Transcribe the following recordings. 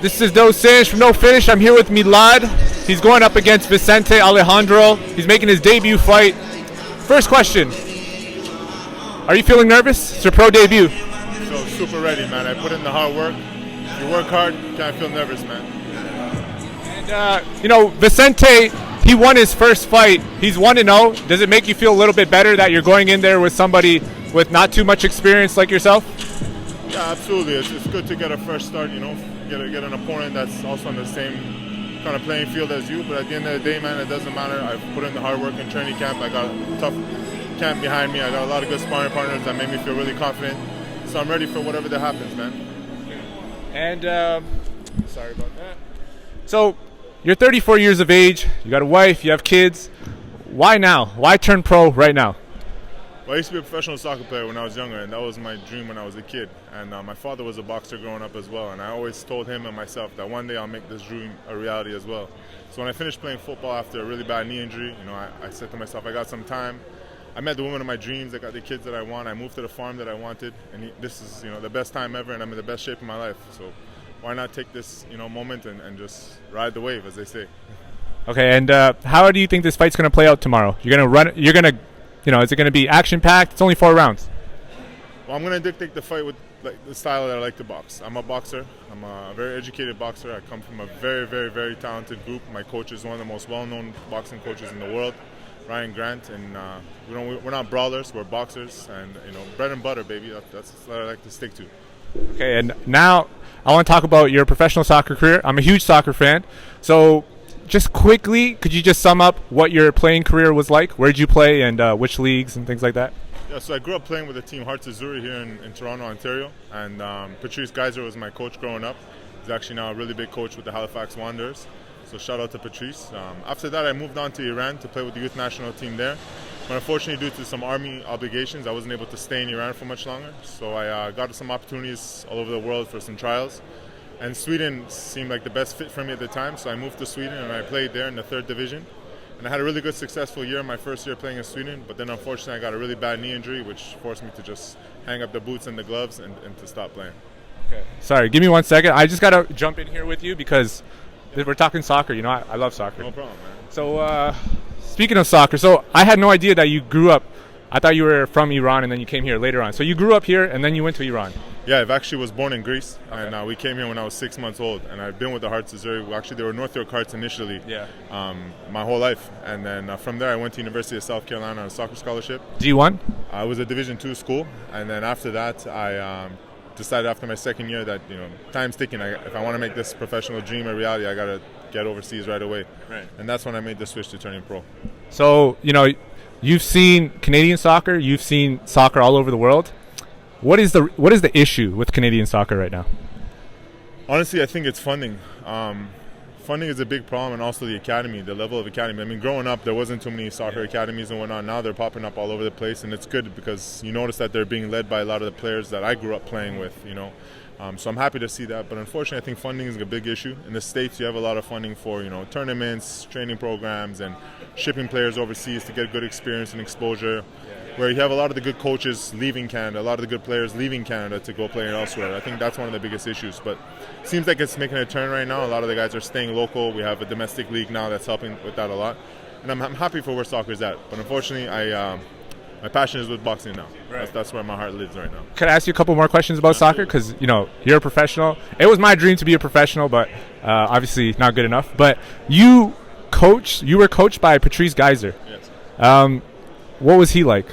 This is Dosanjh from No Finish. I'm here with Milad. He's going up against Vicente Alejandro. He's making his debut fight. First question. Are you feeling nervous? It's your pro debut. So super ready, man. I put in the hard work. If you work hard, you can't feel nervous, man. And, Vicente, he won his first fight. He's 1-0. Does it make you feel a little bit better that you're going in there with somebody with not too much experience like yourself? Yeah, absolutely. It's good to get a fresh start, get an opponent that's also on the same kind of playing field as you. But at the end of the day, man, it doesn't matter. I've put in the hard work in training camp. I got a tough camp behind me. I got a lot of good sparring partners that make me feel really confident. So I'm ready for whatever that happens, man. And, sorry about that. So, you're 34 years of age. You got a wife. You have kids. Why now? Why turn pro right now? Well, I used to be a professional soccer player when I was younger, and that was my dream when I was a kid. And my father was a boxer growing up as well, and I always told him and myself that one day I'll make this dream a reality as well. So when I finished playing football after a really bad knee injury, I said to myself, I got some time. I met the woman of my dreams. I got the kids that I want. I moved to the farm that I wanted, and this is the best time ever, and I'm in the best shape of my life. So why not take this moment and just ride the wave, as they say. Okay, and how do you think this fight's going to play out tomorrow? You're going to run. You're going to. Is it going to be action-packed? It's only 4 rounds. Well, I'm going to dictate the fight with the style that I like to box. I'm a boxer. I'm a very educated boxer. I come from a very, very, very talented group. My coach is one of the most well-known boxing coaches in the world, Ryan Grant. And we're not brawlers. We're boxers. And bread and butter, baby. That's what I like to stick to. Okay, and now I want to talk about your professional soccer career. I'm a huge soccer fan. So, just quickly, could you just sum up what your playing career was like? Where did you play and which leagues and things like that? Yeah, so I grew up playing with the team Milad Zareian here in Toronto, Ontario. And Patrice Geyser was my coach growing up. He's actually now a really big coach with the Halifax Wanderers. So shout out to Patrice. After that, I moved on to Iran to play with the youth national team there. But unfortunately, due to some army obligations, I wasn't able to stay in Iran for much longer. So I got some opportunities all over the world for some trials. And Sweden seemed like the best fit for me at the time, so I moved to Sweden and I played there in the 3rd division. And I had a really good, successful year, my first year playing in Sweden, but then unfortunately I got a really bad knee injury, which forced me to just hang up the boots and the gloves and to stop playing. Okay. Sorry, give me 1 second. I just got to jump in here with you because we're talking soccer. I love soccer. No problem, man. So, speaking of soccer, so I had no idea that you grew up. I thought you were from Iran and then you came here later on. So you grew up here and then you went to Iran. Yeah, I actually was born in Greece, okay. And we came here when I was 6 months old, and I've been with the Hearts of Zareian. Actually, they were North York Hearts initially, my whole life, and then from there I went to University of South Carolina on a soccer scholarship. D1? I was a Division II school, and then after that I decided after my second year that time's ticking. If I want to make this professional dream a reality, I gotta get overseas right away. Right. And that's when I made the switch to turning pro. So you've seen Canadian soccer, you've seen soccer all over the world. What is the issue with Canadian soccer right now? Honestly, I think it's funding. Funding is a big problem, and also the academy, the level of academy. I mean, growing up, there wasn't too many soccer academies and whatnot. Now they're popping up all over the place, and it's good because you notice that they're being led by a lot of the players that I grew up playing with, So I'm happy to see that, but unfortunately, I think funding is a big issue. In the States, you have a lot of funding for, tournaments, training programs, and shipping players overseas to get good experience and exposure. Where you have a lot of the good coaches leaving Canada, a lot of the good players leaving Canada to go play elsewhere. I think that's one of the biggest issues. But it seems like it's making a turn right now. A lot of the guys are staying local. We have a domestic league now that's helping with that a lot. And I'm happy for where soccer is at. But unfortunately, my passion is with boxing now. Right. That's where my heart lives right now. Can I ask you a couple more questions about soccer? Because, you're a professional. It was my dream to be a professional, but obviously not good enough. But you were coached by Patrice Geyser. Yes. What was he like?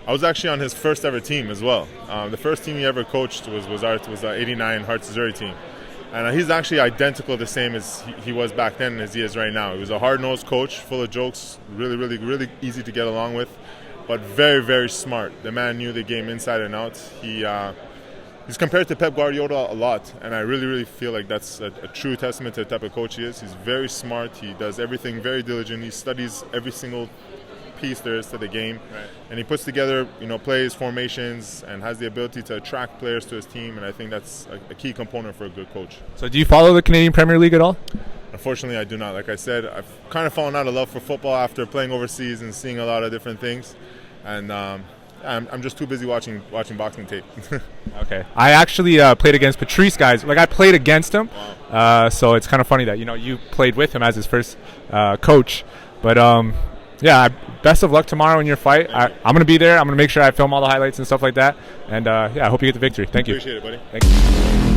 I was actually on his first ever team as well. The first team he ever coached was the '89 Hearts of Zareian team. And he's actually identical the same as he was back then as he is right now. He was a hard-nosed coach, full of jokes, really, really, really easy to get along with, but very, very smart. The man knew the game inside and out. He's compared to Pep Guardiola a lot, and I really, really feel like that's a true testament to the type of coach he is. He's very smart. He does everything very diligently. He studies every single piece there is to the game, right. And he puts together plays, formations, and has the ability to attract players to his team, and I think that's a key component for a good coach. So do you follow the Canadian Premier League at all? Unfortunately, I do not. Like I said, I've kind of fallen out of love for football after playing overseas and seeing a lot of different things, and I'm just too busy watching boxing tape. Okay. I actually played against Patrice, guys. Like, I played against him. Wow. So it's kind of funny that, you played with him as his first coach. But, yeah, best of luck tomorrow in your fight. I'm going to be there. I'm going to make sure I film all the highlights and stuff like that. And, yeah, I hope you get the victory. Thank you. Appreciate it, buddy. Thank you.